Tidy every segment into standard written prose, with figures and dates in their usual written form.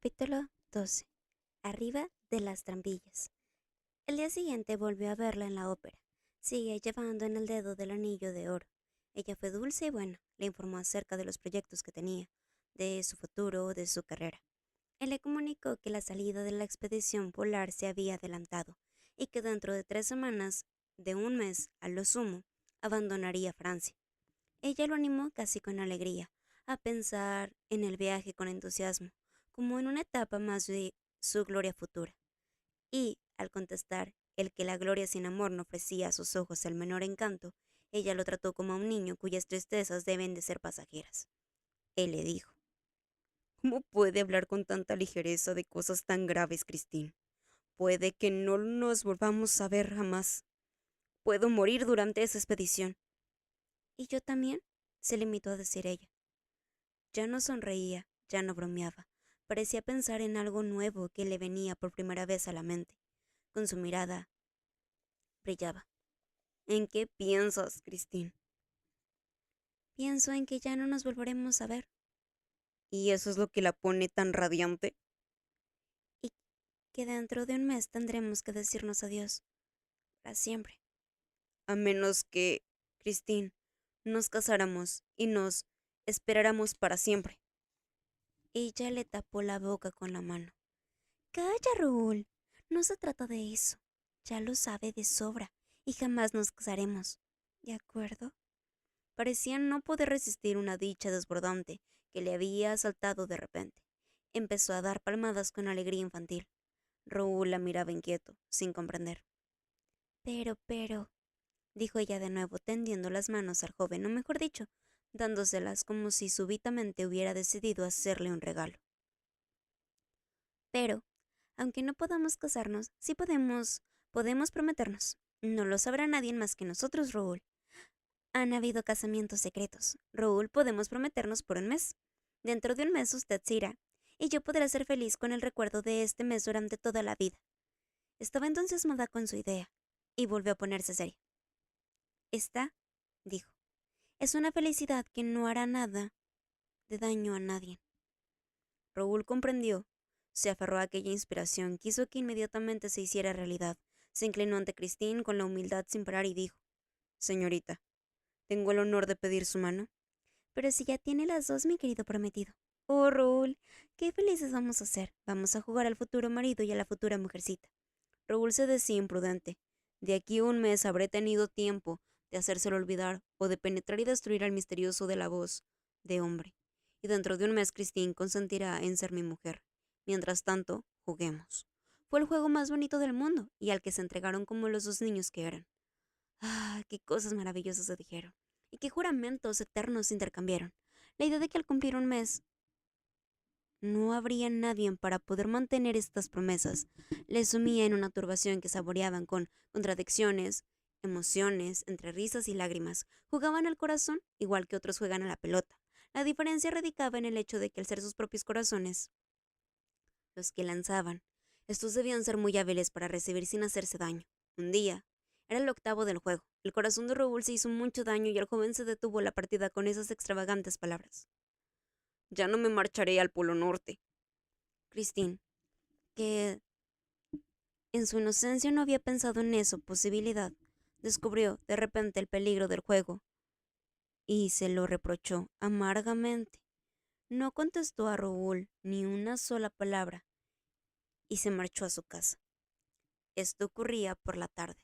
Capítulo 12. Arriba de las trampillas. El día siguiente volvió a verla en la ópera. Seguía llevando en el dedo del anillo de oro. Ella fue dulce y buena, le informó acerca de los proyectos que tenía, de su futuro, de su carrera. Él le comunicó que la salida de la expedición polar se había adelantado y que dentro de 3 semanas, de un mes a lo sumo, abandonaría Francia. Ella lo animó casi con alegría, a pensar en el viaje con entusiasmo, como en una etapa más de su gloria futura. Y, al contestar el que la gloria sin amor no ofrecía a sus ojos el menor encanto, ella lo trató como a un niño cuyas tristezas deben de ser pasajeras. Él le dijo: ¿Cómo puede hablar con tanta ligereza de cosas tan graves, Christine? Puede que no nos volvamos a ver jamás. Puedo morir durante esa expedición. ¿Y yo también?, se limitó a decir ella. Ya no sonreía, ya no bromeaba. Parecía pensar en algo nuevo que le venía por primera vez a la mente. Con su mirada brillaba. ¿En qué piensas, Christine? Pienso en que ya no nos volveremos a ver. ¿Y eso es lo que la pone tan radiante? Y que dentro de un mes tendremos que decirnos adiós. Para siempre. A menos que, Christine, nos casáramos y nos esperáramos para siempre. Ella le tapó la boca con la mano. Calla, Raúl. No se trata de eso. Ya lo sabe de sobra y jamás nos casaremos. ¿De acuerdo? Parecía no poder resistir una dicha desbordante que le había asaltado de repente. Empezó a dar palmadas con alegría infantil. Raúl la miraba inquieto, sin comprender. Pero, dijo ella de nuevo, tendiendo las manos al joven, o mejor dicho, dándoselas como si súbitamente hubiera decidido hacerle un regalo. Pero, aunque no podamos casarnos, sí podemos prometernos. No lo sabrá nadie más que nosotros, Raúl. Han habido casamientos secretos. Raúl, podemos prometernos por un mes. Dentro de un mes usted se irá, y yo podré ser feliz con el recuerdo de este mes durante toda la vida. Estaba entusiasmada con su idea, y volvió a ponerse seria. Esta, dijo, es una felicidad que no hará nada de daño a nadie. Raúl comprendió. Se aferró a aquella inspiración, quiso que inmediatamente se hiciera realidad. Se inclinó ante Christine con la humildad sin parar y dijo: Señorita, ¿tengo el honor de pedir su mano? Pero si ya tiene las dos, mi querido prometido. Oh, Raúl, qué felices vamos a ser. Vamos a jugar al futuro marido y a la futura mujercita. Raúl se decía imprudente. De aquí a un mes habré tenido tiempo de hacérselo olvidar o de penetrar y destruir al misterioso de la voz de hombre. Y dentro de un mes Christine consentirá en ser mi mujer. Mientras tanto, juguemos. Fue el juego más bonito del mundo y al que se entregaron como los dos niños que eran. Ah, qué cosas maravillosas se dijeron. Y qué juramentos eternos se intercambiaron. La idea de que al cumplir un mes no habría nadie para poder mantener estas promesas les sumía en una turbación que saboreaban con contradicciones, emociones, entre risas y lágrimas. Jugaban al corazón igual que otros juegan a la pelota. La diferencia radicaba en el hecho de que al ser sus propios corazones los que lanzaban, estos debían ser muy hábiles para recibir sin hacerse daño. Un día, era el octavo del juego. El corazón de Raúl se hizo mucho daño y el joven se detuvo la partida con esas extravagantes palabras. Ya no me marcharé al Polo Norte. Christine, que en su inocencia no había pensado en esa posibilidad, descubrió de repente el peligro del juego y se lo reprochó amargamente. No contestó a Raúl ni una sola palabra y se marchó a su casa. Esto ocurría por la tarde,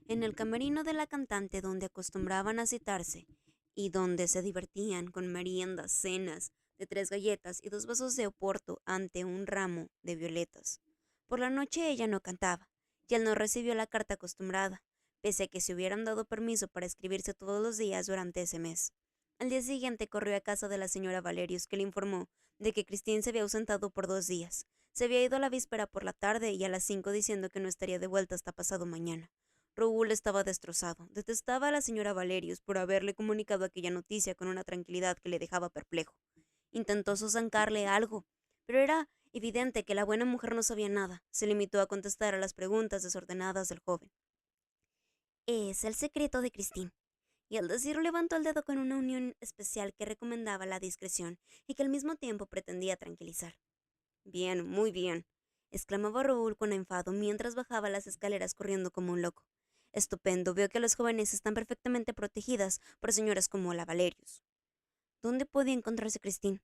en el camerino de la cantante donde acostumbraban a citarse y donde se divertían con meriendas, cenas de 3 galletas y 2 vasos de oporto ante un ramo de violetas. Por la noche ella no cantaba, y él no recibió la carta acostumbrada, pese a que se hubieran dado permiso para escribirse todos los días durante ese mes. Al día siguiente corrió a casa de la señora Valerius, que le informó de que Christine se había ausentado por 2 días. Se había ido a la víspera por la tarde y a las 5 diciendo que no estaría de vuelta hasta pasado mañana. Raúl estaba destrozado. Detestaba a la señora Valerius por haberle comunicado aquella noticia con una tranquilidad que le dejaba perplejo. Intentó sosancarle algo, pero era evidente que la buena mujer no sabía nada. Se limitó a contestar a las preguntas desordenadas del joven. Es el secreto de Christine. Y al decirlo levantó el dedo con una unión especial que recomendaba la discreción y que al mismo tiempo pretendía tranquilizar. Bien, muy bien, exclamaba Raúl con enfado mientras bajaba las escaleras corriendo como un loco. Estupendo, veo que las jóvenes están perfectamente protegidas por señoras como la Valerius. ¿Dónde podía encontrarse Christine?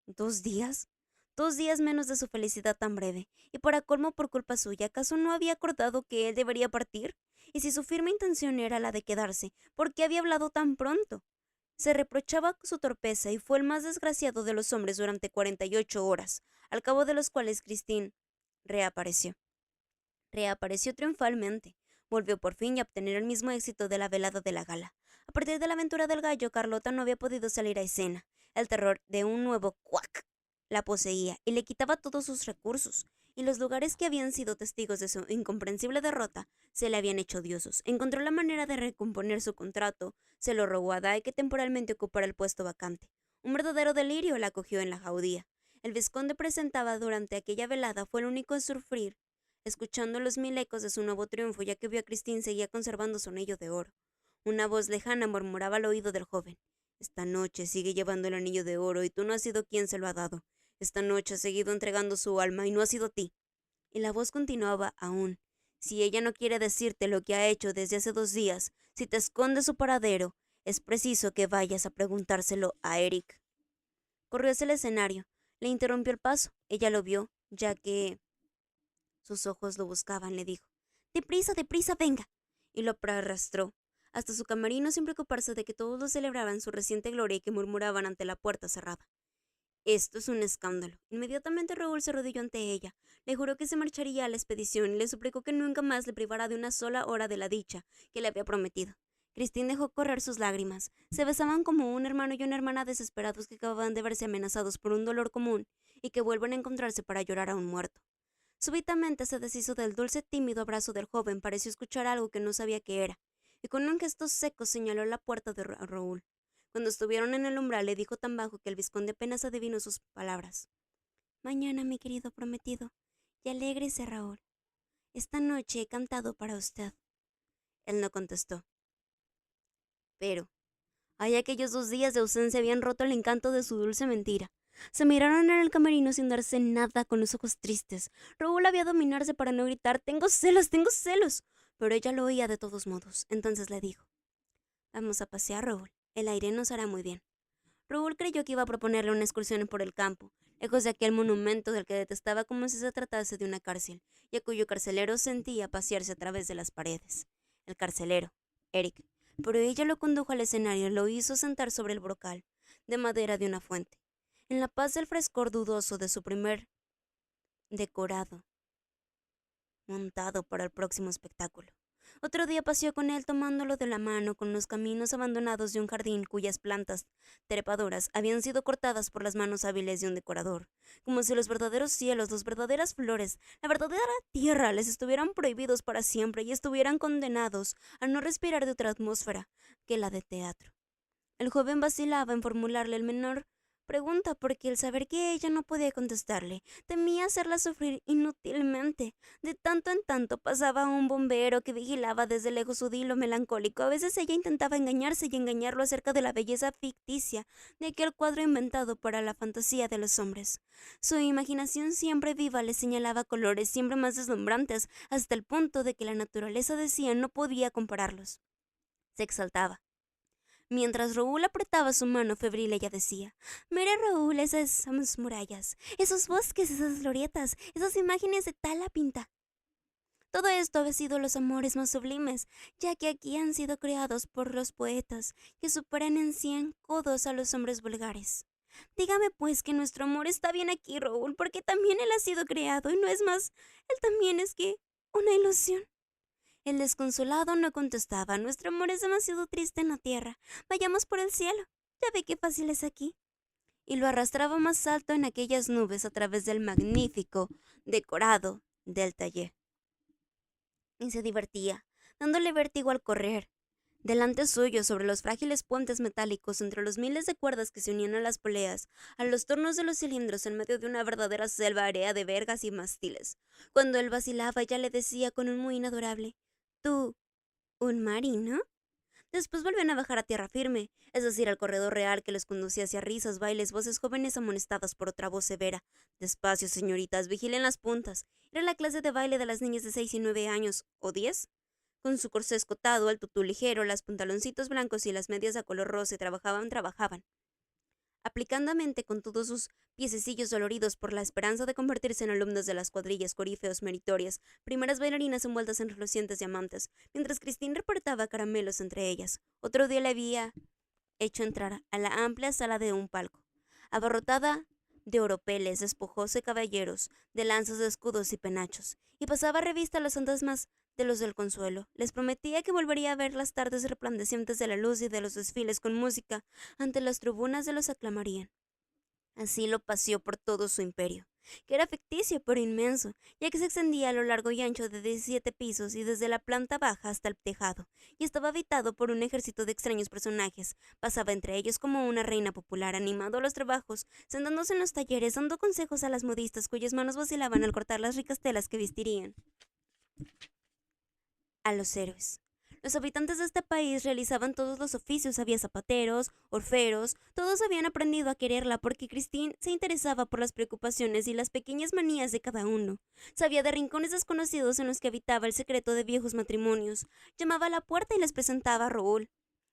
¿2 días? 2 días menos de su felicidad tan breve, y para colmo por culpa suya, ¿acaso no había acordado que él debería partir? Y si su firme intención era la de quedarse, ¿por qué había hablado tan pronto? Se reprochaba su torpeza y fue el más desgraciado de los hombres durante 48 horas, al cabo de los cuales Christine reapareció. Reapareció triunfalmente. Volvió por fin a obtener el mismo éxito de la velada de la gala. A partir de la aventura del gallo, Carlota no había podido salir a escena. El terror de un nuevo cuac la poseía y le quitaba todos sus recursos, y los lugares que habían sido testigos de su incomprensible derrota se le habían hecho odiosos. Encontró la manera de recomponer su contrato, se lo rogó a Dae que temporalmente ocupara el puesto vacante. Un verdadero delirio la acogió en la jaudía. El vizconde presentaba durante aquella velada fue el único en sufrir escuchando los mil ecos de su nuevo triunfo, ya que vio a Christine seguía conservando su anillo de oro. Una voz lejana murmuraba al oído del joven. Esta noche sigue llevando el anillo de oro y tú no has sido quien se lo ha dado. Esta noche ha seguido entregando su alma y no ha sido ti. Y la voz continuaba aún. Si ella no quiere decirte lo que ha hecho desde hace 2 días, si te esconde su paradero, es preciso que vayas a preguntárselo a Eric. Corrió hacia el escenario. Le interrumpió el paso. Ella lo vio, ya que sus ojos lo buscaban, le dijo. Deprisa, deprisa, venga. Y lo arrastró hasta su camerino sin preocuparse de que todos lo celebraban su reciente gloria y que murmuraban ante la puerta cerrada. Esto es un escándalo. Inmediatamente Raúl se arrodilló ante ella, le juró que se marcharía a la expedición y le suplicó que nunca más le privara de una sola hora de la dicha que le había prometido. Christine dejó correr sus lágrimas. Se besaban como un hermano y una hermana desesperados que acababan de verse amenazados por un dolor común y que vuelven a encontrarse para llorar a un muerto. Súbitamente se deshizo del dulce tímido abrazo del joven, pareció escuchar algo que no sabía qué era, y con un gesto seco señaló la puerta de Raúl. Cuando estuvieron en el umbral le dijo tan bajo que el vizconde apenas adivinó sus palabras. Mañana, mi querido prometido, y alégrese, Raúl. Esta noche he cantado para usted. Él no contestó. Pero, aquellos 2 días de ausencia habían roto el encanto de su dulce mentira. Se miraron en el camerino sin darse nada, con los ojos tristes. Raúl había dominarse para no gritar «¡Tengo celos, tengo celos!», pero ella lo oía de todos modos. Entonces le dijo «Vamos a pasear, Raúl. El aire nos hará muy bien». Raúl creyó que iba a proponerle una excursión por el campo, lejos de aquel monumento del que detestaba como si se tratase de una cárcel, y a cuyo carcelero sentía pasearse a través de las paredes. El carcelero, Eric. Pero ella lo condujo al escenario y lo hizo sentar sobre el brocal de madera de una fuente. En la paz del frescor dudoso de su primer decorado, montado para el próximo espectáculo. Otro día paseó con él tomándolo de la mano con los caminos abandonados de un jardín cuyas plantas trepadoras habían sido cortadas por las manos hábiles de un decorador, como si los verdaderos cielos, las verdaderas flores, la verdadera tierra les estuvieran prohibidos para siempre y estuvieran condenados a no respirar de otra atmósfera que la de teatro. El joven vacilaba en formularle el menor pregunta porque el saber que ella no podía contestarle temía hacerla sufrir inútilmente. De tanto en tanto pasaba un bombero que vigilaba desde lejos su dilo melancólico. A veces ella intentaba engañarse y engañarlo acerca de la belleza ficticia de aquel cuadro inventado para la fantasía de los hombres. Su imaginación siempre viva le señalaba colores siempre más deslumbrantes hasta el punto de que la naturaleza decía no podía compararlos. Se exaltaba. Mientras Raúl apretaba su mano febril, ella decía, «Mira, Raúl, esas murallas, esos bosques, esas glorietas, esas imágenes de tal pinta. Todo esto ha sido los amores más sublimes, ya que aquí han sido creados por los poetas, que superan en 100 codos a los hombres vulgares. Dígame pues que nuestro amor está bien aquí, Raúl, porque también él ha sido creado, y no es más, él también es que una ilusión». El desconsolado no contestaba. «Nuestro amor es demasiado triste en la tierra. Vayamos por el cielo. Ya ve qué fácil es aquí». Y lo arrastraba más alto en aquellas nubes a través del magnífico decorado del taller. Y se divertía, dándole vértigo al correr. Delante suyo, sobre los frágiles puentes metálicos, entre los miles de cuerdas que se unían a las poleas, a los tornos de los cilindros en medio de una verdadera selva área de vergas y mástiles. Cuando él vacilaba, ella le decía con un mohín adorable, «¿Tú, un marino?». Después volvían a bajar a tierra firme, es decir, al corredor real que les conducía hacia risas, bailes, voces jóvenes amonestadas por otra voz severa. Despacio, señoritas, vigilen las puntas. Era la clase de baile de las niñas de 6 y 9 años, ¿o 10? Con su corsé escotado, el tutú ligero, los pantaloncitos blancos y las medias a color rosa trabajaban, aplicando a mente con todos sus piececillos doloridos por la esperanza de convertirse en alumnos de las cuadrillas corifeos meritorias, primeras bailarinas envueltas en relucientes diamantes, mientras Christine repartaba caramelos entre ellas. Otro día le había hecho entrar a la amplia sala de un palco, abarrotada de oropeles, despojos de caballeros, de lanzas de escudos y penachos, y pasaba revista a los fantasmas de los del consuelo. Les prometía que volvería a ver las tardes resplandecientes de la luz y de los desfiles con música ante las tribunas de los aclamarían. Así lo paseó por todo su imperio, que era ficticio pero inmenso, ya que se extendía a lo largo y ancho de 17 pisos y desde la planta baja hasta el tejado, y estaba habitado por un ejército de extraños personajes. Pasaba entre ellos como una reina popular, animando a los trabajos, sentándose en los talleres, dando consejos a las modistas cuyas manos vacilaban al cortar las ricas telas que vestirían a los héroes. Los habitantes de este país realizaban todos los oficios, había zapateros, orferos, todos habían aprendido a quererla porque Christine se interesaba por las preocupaciones y las pequeñas manías de cada uno. Sabía de rincones desconocidos en los que habitaba el secreto de viejos matrimonios. Llamaba a la puerta y les presentaba a Raúl,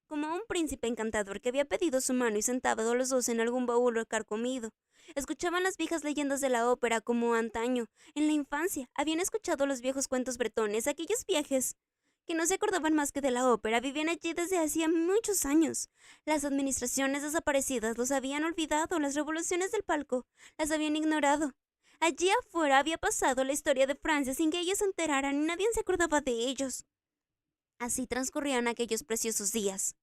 como un príncipe encantador que había pedido su mano y sentado a los dos en algún baúl carcomido. Escuchaban las viejas leyendas de la ópera como antaño, en la infancia. Habían escuchado los viejos cuentos bretones, aquellos viajes que no se acordaban más que de la ópera, vivían allí desde hacía muchos años. Las administraciones desaparecidas los habían olvidado, las revoluciones del palco las habían ignorado. Allí afuera había pasado la historia de Francia sin que ellos se enteraran y nadie se acordaba de ellos. Así transcurrían aquellos preciosos días.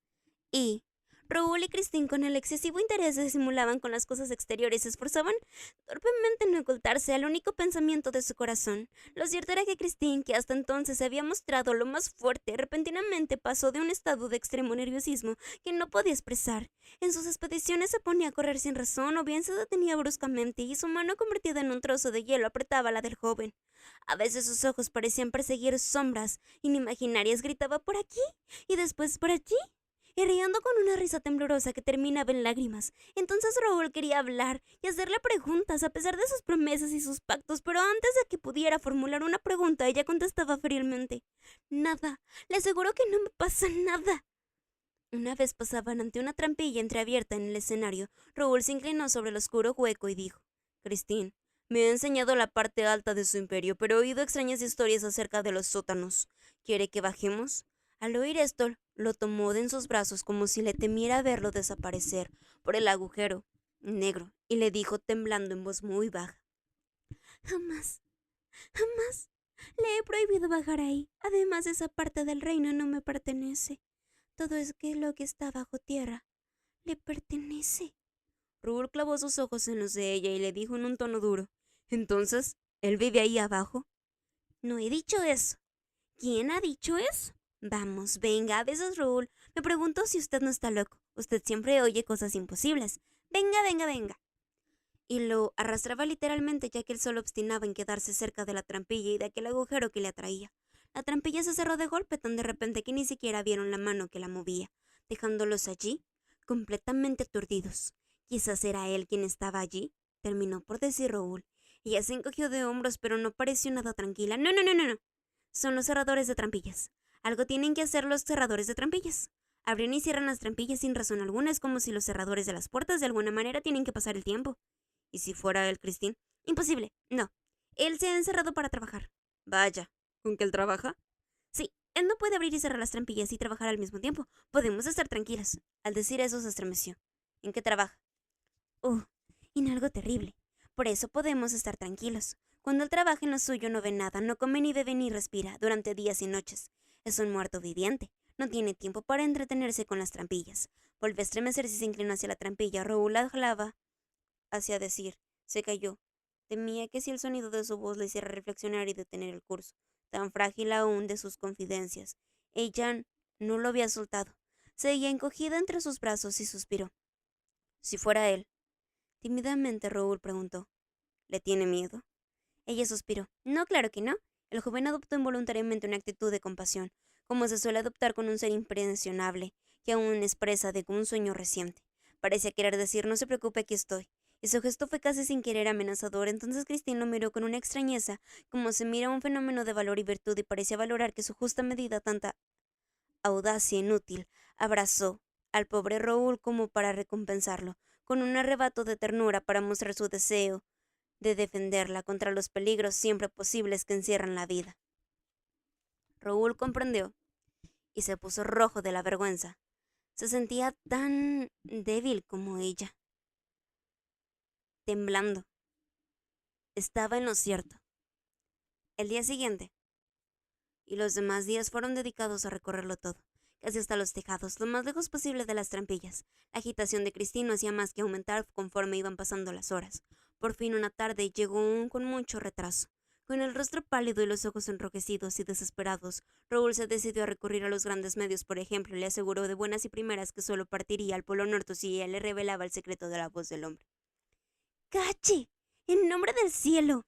Y Raúl y Christine, con el excesivo interés, se simulaban con las cosas exteriores, se esforzaban torpemente en ocultarse al único pensamiento de su corazón. Lo cierto era que Christine, que hasta entonces se había mostrado lo más fuerte, repentinamente pasó de un estado de extremo nerviosismo que no podía expresar. En sus expediciones se ponía a correr sin razón o bien se detenía bruscamente y su mano convertida en un trozo de hielo apretaba la del joven. A veces sus ojos parecían perseguir sombras inimaginarias, gritaba por aquí y después por allí, y riendo con una risa temblorosa que terminaba en lágrimas. Entonces Raúl quería hablar y hacerle preguntas a pesar de sus promesas y sus pactos, pero antes de que pudiera formular una pregunta, ella contestaba fríamente: Nada, le aseguro que no me pasa nada. Una vez pasaban ante una trampilla entreabierta en el escenario, Raúl se inclinó sobre el oscuro hueco y dijo: Christine, me ha enseñado la parte alta de su imperio, pero he oído extrañas historias acerca de los sótanos. ¿Quiere que bajemos? Al oír esto, lo tomó de en sus brazos como si le temiera verlo desaparecer por el agujero negro y le dijo temblando en voz muy baja: Jamás, jamás le he prohibido bajar ahí. Además, esa parte del reino no me pertenece. Todo es que lo que está bajo tierra le pertenece. Raúl clavó sus ojos en los de ella y le dijo en un tono duro: Entonces, ¿él vive ahí abajo? No he dicho eso. ¿Quién ha dicho eso? Vamos, venga, a veces Raúl. Me pregunto si usted no está loco. Usted siempre oye cosas imposibles. Venga, venga, venga. Y lo arrastraba literalmente, ya que él solo obstinaba en quedarse cerca de la trampilla y de aquel agujero que le atraía. La trampilla se cerró de golpe tan de repente que ni siquiera vieron la mano que la movía, dejándolos allí, completamente aturdidos. Quizás era él quien estaba allí, terminó por decir Raúl. Ella se encogió de hombros, pero no pareció nada tranquila. No, no, no, no, no. Son los cerradores de trampillas. Algo tienen que hacer los cerradores de trampillas. Abren y cierran las trampillas sin razón alguna. Es como si los cerradores de las puertas de alguna manera tienen que pasar el tiempo. ¿Y si fuera él, Christine? Imposible. No. Él se ha encerrado para trabajar. Vaya. ¿Con que él trabaja? Sí. Él no puede abrir y cerrar las trampillas y trabajar al mismo tiempo. Podemos estar tranquilos. Al decir eso se estremeció. ¿En qué trabaja? En algo terrible. Por eso podemos estar tranquilos. Cuando él trabaja en lo suyo no ve nada, no come ni bebe ni respira durante días y noches. Es un muerto viviente. No tiene tiempo para entretenerse con las trampillas. Volvió a estremecerse y se inclinó hacia la trampilla. Raúl la jalaba hacia decir. Se cayó. Temía que si el sonido de su voz le hiciera reflexionar y detener el curso, tan frágil aún de sus confidencias. Ella no lo había soltado. Seguía encogida entre sus brazos y suspiró. Si fuera él. Tímidamente Raúl preguntó: ¿Le tiene miedo? Ella suspiró. No, claro que no. El joven adoptó involuntariamente una actitud de compasión. como se suele adoptar con un ser impresionable, que aún es presa de un sueño reciente. Parecía querer decir, no se preocupe, aquí estoy. Y su gesto fue casi sin querer amenazador. Entonces Christine lo miró con una extrañeza, como se mira un fenómeno de valor y virtud, y parecía valorar que su justa medida tanta audacia inútil. Abrazó al pobre Raúl como para recompensarlo, con un arrebato de ternura para mostrar su deseo de defenderla contra los peligros siempre posibles que encierran la vida. Raúl comprendió y se puso rojo de la vergüenza. Se sentía tan débil como ella. Temblando. Estaba en lo cierto. El día siguiente y los demás días fueron dedicados a recorrerlo todo, casi hasta los tejados, lo más lejos posible de las trampillas. La agitación de Christine no hacía más que aumentar conforme iban pasando las horas. Por fin una tarde llegó con mucho retraso. Con el rostro pálido y los ojos enrojecidos y desesperados, Raúl se decidió a recurrir a los grandes medios. Por ejemplo, le aseguró de buenas y primeras que solo partiría al Polo Norte si ella le revelaba el secreto de la voz del hombre. ¡Cache! ¡En nombre del cielo!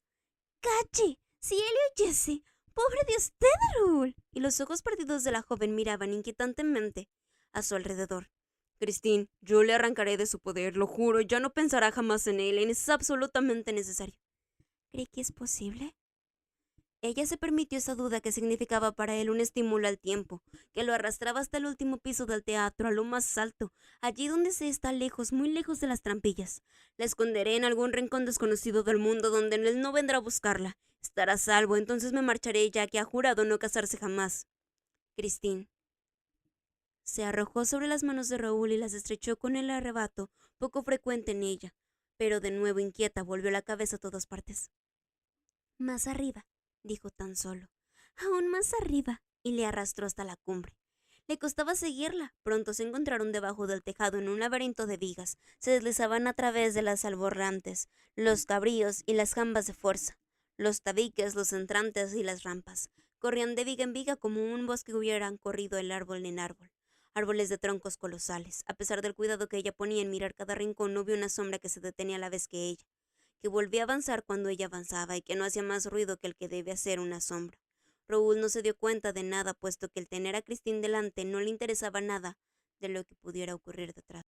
¡Cache! ¡Si él le oyese! ¡Pobre de usted, Raúl! Y los ojos perdidos de la joven miraban inquietantemente a su alrededor. Christine, yo le arrancaré de su poder, lo juro, ya no pensará jamás en él, es absolutamente necesario. ¿Cree que es posible? Ella se permitió esa duda que significaba para él un estímulo al tiempo, que lo arrastraba hasta el último piso del teatro, a lo más alto, allí donde se está lejos, muy lejos de las trampillas. La esconderé en algún rincón desconocido del mundo donde él no vendrá a buscarla. Estará a salvo, entonces me marcharé ya que ha jurado no casarse jamás. Christine se arrojó sobre las manos de Raúl y las estrechó con el arrebato poco frecuente en ella, pero de nuevo inquieta volvió la cabeza a todas partes. Más arriba, dijo tan solo. Aún más arriba, y le arrastró hasta la cumbre. Le costaba seguirla. Pronto se encontraron debajo del tejado en un laberinto de vigas. Se deslizaban a través de las alborrantes, los cabríos y las jambas de fuerza, los tabiques, los entrantes y las rampas. Corrían de viga en viga como un bosque hubieran corrido el árbol en árbol. Árboles de troncos colosales. A pesar del cuidado que ella ponía en mirar cada rincón, no vio una sombra que se detenía a la vez que ella, que volvía a avanzar cuando ella avanzaba y que no hacía más ruido que el que debe hacer una sombra. Raúl no se dio cuenta de nada, puesto que el tener a Christine delante no le interesaba nada de lo que pudiera ocurrir detrás.